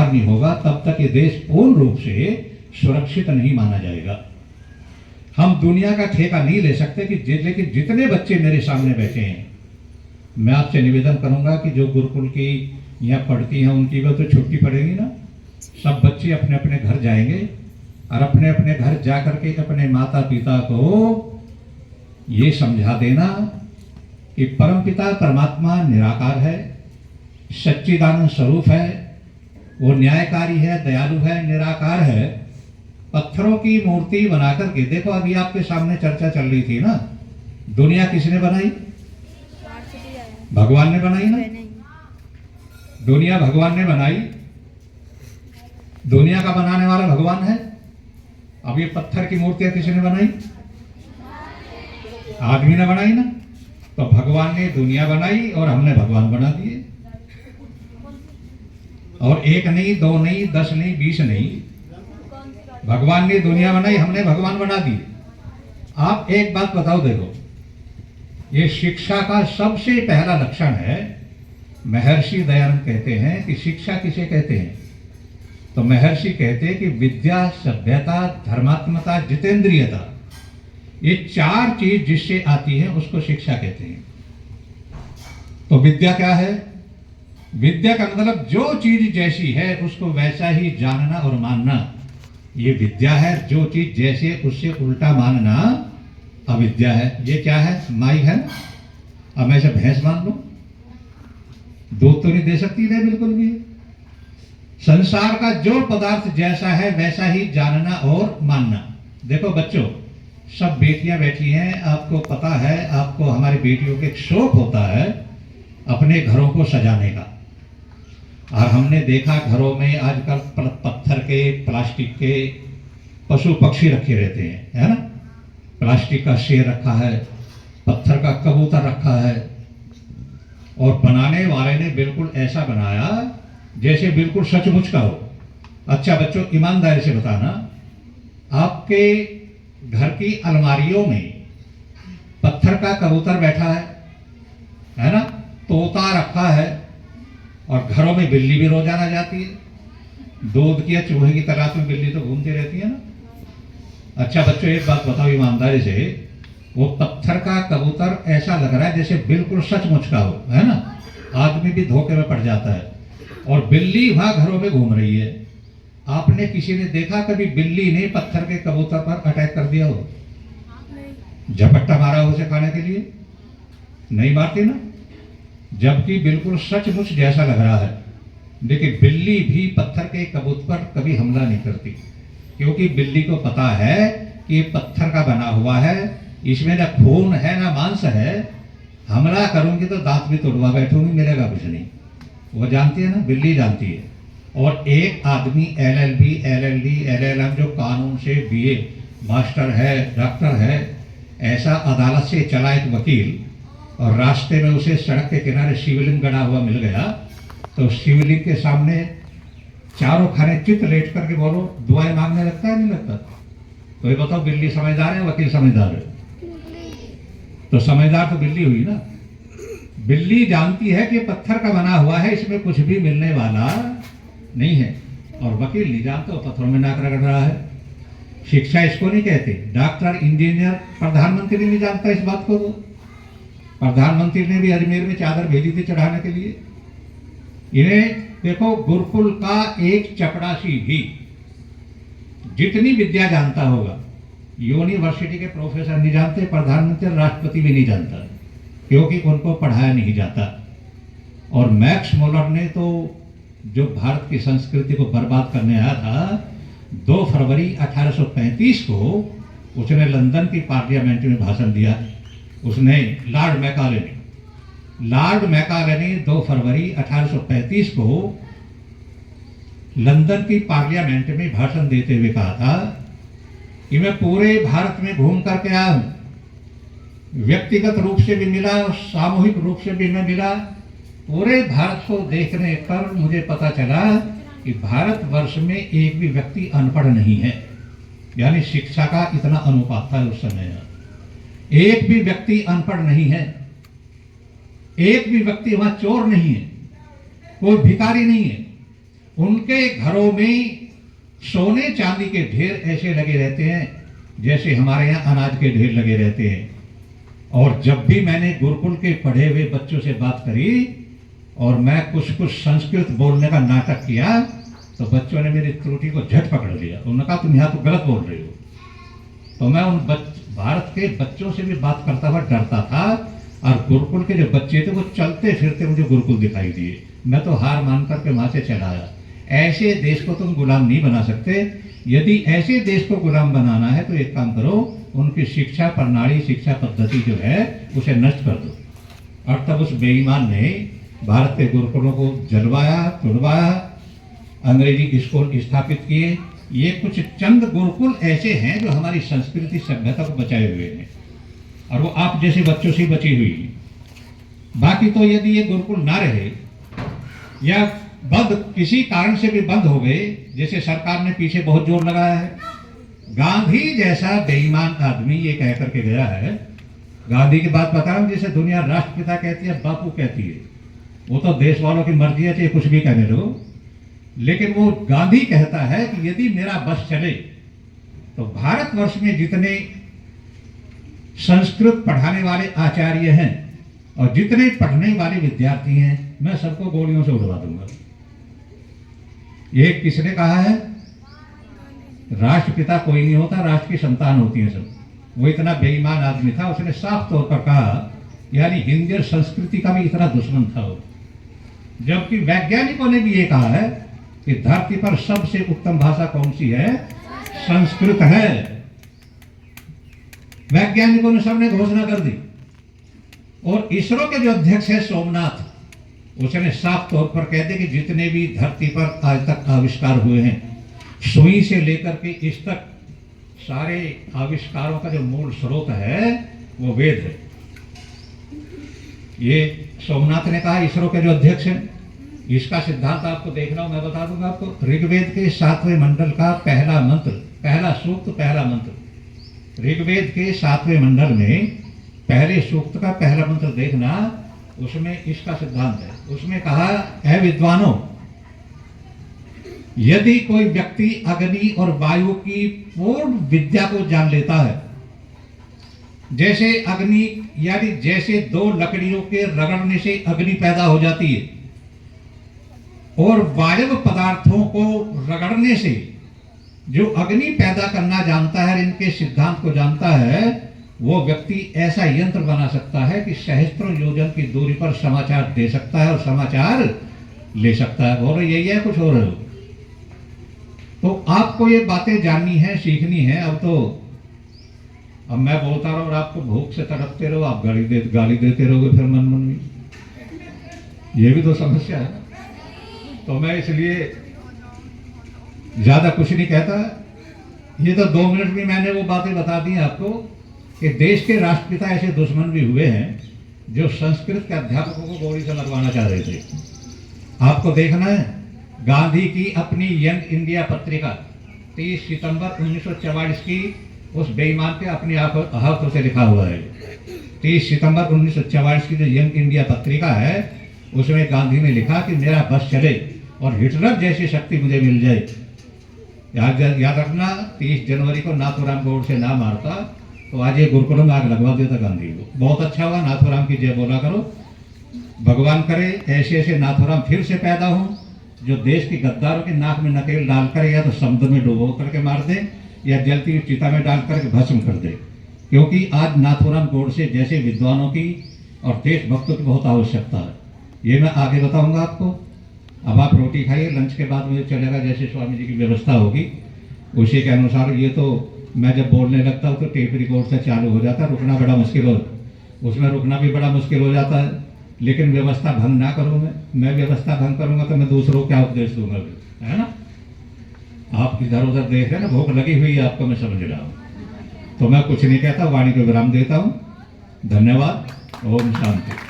संस्कार नहीं होगा तब तक ये देश पूर्ण रूप से सुरक्षित नहीं माना जाएगा। हम दुनिया का ठेका नहीं ले सकते कि लेकिन जितने बच्चे मेरे सामने बैठे हैं, मैं आपसे निवेदन करूंगा कि जो गुरुकुल की यहाँ पढ़ती हैं उनकी भी तो छुट्टी पड़ेगी ना, सब बच्चे अपने अपने घर जाएंगे और अपने अपने घर जा करके अपने माता पिता को ये समझा देना कि परमपिता परमात्मा निराकार है, सच्चिदानंद स्वरूप है, वो न्यायकारी है, दयालु है, निराकार है। पत्थरों की मूर्ति बनाकर के देखो, अभी आपके सामने चर्चा चल रही थी ना, दुनिया किसने बनाई? भगवान ने बनाई ना। दुनिया भगवान ने बनाई, दुनिया का बनाने वाला भगवान है। अब ये पत्थर की मूर्तियां किसने बनाई? आदमी ने बनाई ना। तो भगवान ने दुनिया बनाई और हमने भगवान बना दिए। और एक नहीं, दो नहीं, 10 नहीं, 20 नहीं, भगवान ने दुनिया बनाई, हमने भगवान बना दिए। आप एक बात बताओ, देखो ये शिक्षा का सबसे पहला लक्षण है। महर्षि दयानंद कहते हैं कि शिक्षा किसे कहते हैं? तो महर्षि कहते हैं कि विद्या, सभ्यता, धर्मात्मता, जितेंद्रियता, ये 4 चीज जिससे आती है उसको शिक्षा कहते हैं। तो विद्या क्या है? विद्या का मतलब जो चीज जैसी है उसको वैसा ही जानना और मानना, ये विद्या है। जो चीज जैसे उससे उल्टा मानना अविद्या है। ये क्या है? माई है। अब मैं से भैंस मान लूं, दूध तो नहीं दे सकती है बिल्कुल भी। संसार का जो पदार्थ जैसा है वैसा ही जानना और मानना। देखो बच्चों, सब बेटियां बैठी हैं, आपको पता है, आपको हमारी बेटियों के एक शौक होता है अपने घरों को सजाने का। और हमने देखा घरों में आजकल पत्थर के, प्लास्टिक के पशु पक्षी रखे रहते हैं, है ना। प्लास्टिक का शेर रखा है, पत्थर का कबूतर रखा है, और बनाने वाले ने बिल्कुल ऐसा बनाया जैसे बिल्कुल सचमुच का हो। अच्छा बच्चों, ईमानदारी से बताना, आपके घर की अलमारियों में पत्थर का कबूतर बैठा है ना, तोता रखा है, और घरों में बिल्ली भी रोजाना जाती है। दूध की या चूहे की तलाश में बिल्ली तो घूमती रहती है ना। अच्छा बच्चों, एक बात बताओ ईमानदारी से, वो पत्थर का कबूतर ऐसा लग रहा है जैसे बिल्कुल सचमुच का हो, है ना। आदमी भी धोखे में पड़ जाता है, और बिल्ली वहां घरों में घूम रही है। आपने किसी ने देखा कभी बिल्ली ने पत्थर के कबूतर पर अटैक कर दिया हो? झपट्टा मारा हो उसे खाने के लिए? नहीं मारती ना। जबकि बिल्कुल सचमुच जैसा लग रहा है, लेकिन बिल्ली भी पत्थर के कबूतर पर कभी हमला नहीं करती, क्योंकि बिल्ली को पता है कि ये पत्थर का बना हुआ है, इसमें ना खून है ना मांस है। हमला करूंगी तो दांत भी तोड़वा बैठूंगी, मिलेगा कुछ नहीं। वो जानती है ना, बिल्ली जानती है। और एक आदमी LLB, LLD, LLM जो कानून से BA मास्टर है, डॉक्टर है, ऐसा अदालत से चला एक वकील, और रास्ते में उसे सड़क के किनारे शिवलिंग गड़ा हुआ मिल गया, तो शिवलिंग के सामने चारों खाने चित लेट करके बोलो दुआएं मांगने लगता है, नहीं लगता? तो ये बताओ, बिल्ली समझदार है, वकील समझदार है? तो समझदार तो बिल्ली हुई ना। बिल्ली जानती है कि पत्थर का बना हुआ है, इसमें कुछ भी मिलने वाला नहीं है, और वकील नहीं जानता, पत्थरों में नाक रगड़ रहा है। शिक्षा इसको नहीं कहते। डॉक्टर, इंजीनियर, प्रधानमंत्री नहीं जानता इस बात को। प्रधानमंत्री ने भी अजमेर में चादर भेजी थी चढ़ाने के लिए। इन्हें देखो, गुरुकुल का एक चपड़ासी भी जितनी विद्या जानता होगा, यूनिवर्सिटी के प्रोफेसर नहीं जानते, प्रधानमंत्री, राष्ट्रपति भी नहीं जानता, क्योंकि उनको पढ़ाया नहीं जाता। और मैक्स मुलर ने तो जो भारत की संस्कृति को बर्बाद करने आया था, 2 फरवरी 1835 को उसने लंदन की पार्लियामेंट में भाषण दिया। उसने लॉर्ड मैकाले ने 2 फरवरी 1835 को लंदन की पार्लियामेंट में भाषण देते हुए कहा था कि मैं पूरे भारत में घूम करके आया हूं, व्यक्तिगत रूप से भी मिला और सामूहिक रूप से भी मैं मिला। पूरे भारत को देखने पर मुझे पता चला कि भारतवर्ष में एक भी व्यक्ति अनपढ़ नहीं है। यानी शिक्षा का इतना अनुपात था उस समय। एक भी व्यक्ति अनपढ़ नहीं है, एक भी व्यक्ति वहां चोर नहीं है, कोई भिखारी नहीं है, उनके घरों में सोने चांदी के ढेर ऐसे लगे रहते हैं जैसे हमारे यहाँ अनाज के ढेर लगे रहते हैं। और जब भी मैंने गुरुकुल के पढ़े हुए बच्चों से बात करी और मैं कुछ कुछ संस्कृत बोलने का नाटक किया तो बच्चों ने मेरी त्रुटि को झट पकड़ लिया। उन्होंने कहा तुम यहाँ तो गलत बोल रहे हो। तो मैं उन भारत के बच्चों से भी बात करता हुआ डरता था और गुरुकुल के जो बच्चे थे वो चलते फिरते मुझे गुरुकुल दिखाई दिए। मैं तो हार मान करके वहां से चला आया। ऐसे देश को तुम गुलाम नहीं बना सकते। यदि ऐसे देश को गुलाम बनाना है तो एक काम करो, उनकी शिक्षा प्रणाली, शिक्षा पद्धति जो है उसे नष्ट कर दो। और तब उस बेईमान ने भारत के गुरुकुलों को जलवाया, तुड़वाया, अंग्रेजी स्कूल स्थापित किए। ये कुछ चंद गुरुकुल ऐसे हैं जो हमारी संस्कृति सभ्यता को बचाए हुए हैं और वो आप जैसे बच्चों से बची हुई है। बाकी तो यदि ये गुरुकुल ना रहे या बंद, किसी कारण से भी बंद हो गए, जैसे सरकार ने पीछे बहुत जोर लगाया है, गांधी जैसा बेईमान आदमी ये कह करके गया है। गांधी की बात बता रहा हूं, जैसे दुनिया राष्ट्रपिता कहती है, बापू कहती है। वो तो देश वालों की मर्जी है, चाहे कुछ भी कहने दो। लेकिन वो गांधी कहता है कि यदि मेरा बस चले तो भारतवर्ष में जितने संस्कृत पढ़ाने वाले आचार्य हैं और जितने पढ़ने वाले विद्यार्थी हैं, मैं सबको गोलियों से उड़वा दूंगा। ये किसने कहा है? राष्ट्रपिता कोई नहीं होता, राष्ट्र की संतान होती है सब। वो इतना बेईमान आदमी था, उसने साफ तौर पर कहा, यानी हिंदी और संस्कृति का भी इतना दुश्मन था वो। जबकि वैज्ञानिकों ने भी ये कहा है कि धरती पर सबसे उत्तम भाषा कौन सी है? संस्कृत है। वैज्ञानिकों ने सबने घोषणा कर दी। और इसरो के जो अध्यक्ष है सोमनाथ, उसने साफ तौर पर कह दिया कि जितने भी धरती पर आज तक आविष्कार हुए हैं, सुई से लेकर के इस तक सारे आविष्कारों का जो मूल स्रोत है वो वेद है। ये सोमनाथ ने कहा, इसरो के जो अध्यक्ष हैं। इसका सिद्धांत आपको देखना हो, मैं बता दूंगा आपको। ऋग्वेद के 7वें मंडल का पहला मंत्र, पहला सूक्त, पहला मंत्र। ऋग्वेद के 7वें मंडल में पहले सूक्त का पहला मंत्र देखना, उसमें इसका सिद्धांत है। उसमें कहा, है विद्वानों, यदि कोई व्यक्ति अग्नि और वायु की पूर्ण विद्या को जान लेता है, जैसे अग्नि यानी जैसे दो लकड़ियों के रगड़ने से अग्नि पैदा हो जाती है और वायु पदार्थों को रगड़ने से जो अग्नि पैदा करना जानता है, इनके सिद्धांत को जानता है, वो व्यक्ति ऐसा यंत्र बना सकता है कि सहस्त्रों योजन की दूरी पर समाचार दे सकता है और समाचार ले सकता है। और यही है, कुछ हो रहे हो। तो आपको ये बातें जाननी है, सीखनी है। अब मैं बोलता रहा और आपको भूख से तड़पते रहो, आप गाली देते रहोगे फिर मन मन में। ये भी तो समस्या है। तो मैं इसलिए ज्यादा कुछ नहीं कहता। ये तो 2 मिनट में मैंने वो बातें बता दी आपको कि देश के राष्ट्रपिता ऐसे दुश्मन भी हुए हैं जो संस्कृत के अध्यापकों को गोली से मरवाना चाह रहे थे। आपको देखना है, गांधी की अपनी यंग इंडिया पत्रिका 30 सितंबर 1944 की, उस बेईमान के अपने हाथों से लिखा हुआ है। 30 सितंबर 1944 की जो यंग इंडिया पत्रिका है, उसमें गांधी ने लिखा कि मेरा बस चले और हिटलर जैसी शक्ति मुझे मिल जाए। याद रखना, 30 जनवरी को नाथूराम गौड़ से ना मारता तो आज ये गुरुकुलों में आग लगवा देता गांधी को। बहुत अच्छा हुआ, नाथूराम की जय बोला करो। भगवान करे ऐसे ऐसे नाथूराम फिर से पैदा हो जो देश के गद्दारों की नाक में नकेल डालकर या तो समुद्र में डुबो करके मार दे या जलती हुई चिता में डाल करके भस्म कर दे। क्योंकि आज नाथूराम गोडसे जैसे विद्वानों की और देशभक्तों की बहुत आवश्यकता है। ये मैं आगे बताऊंगा आपको। अब आप रोटी खाइए, लंच के बाद मुझे चलेगा, जैसे स्वामी जी की व्यवस्था होगी उसी के अनुसार। ये तो मैं जब बोलने लगता हूँ तो टेप रिकॉर्ड से चालू हो जाता है, रुकना बड़ा मुश्किल हो, उसमें रुकना भी बड़ा मुश्किल हो जाता है। लेकिन व्यवस्था भंग ना करूँ मैं व्यवस्था भंग करूँगा तो मैं दूसरों को क्या उपदेश दूंगा, है ना। आप इधर उधर देख रहे हैं ना, भूख लगी हुई है आपको, मैं समझ रहा हूँ। तो मैं कुछ नहीं कहता, वाणी को विराम देता हूँ। धन्यवाद। ओम शांति।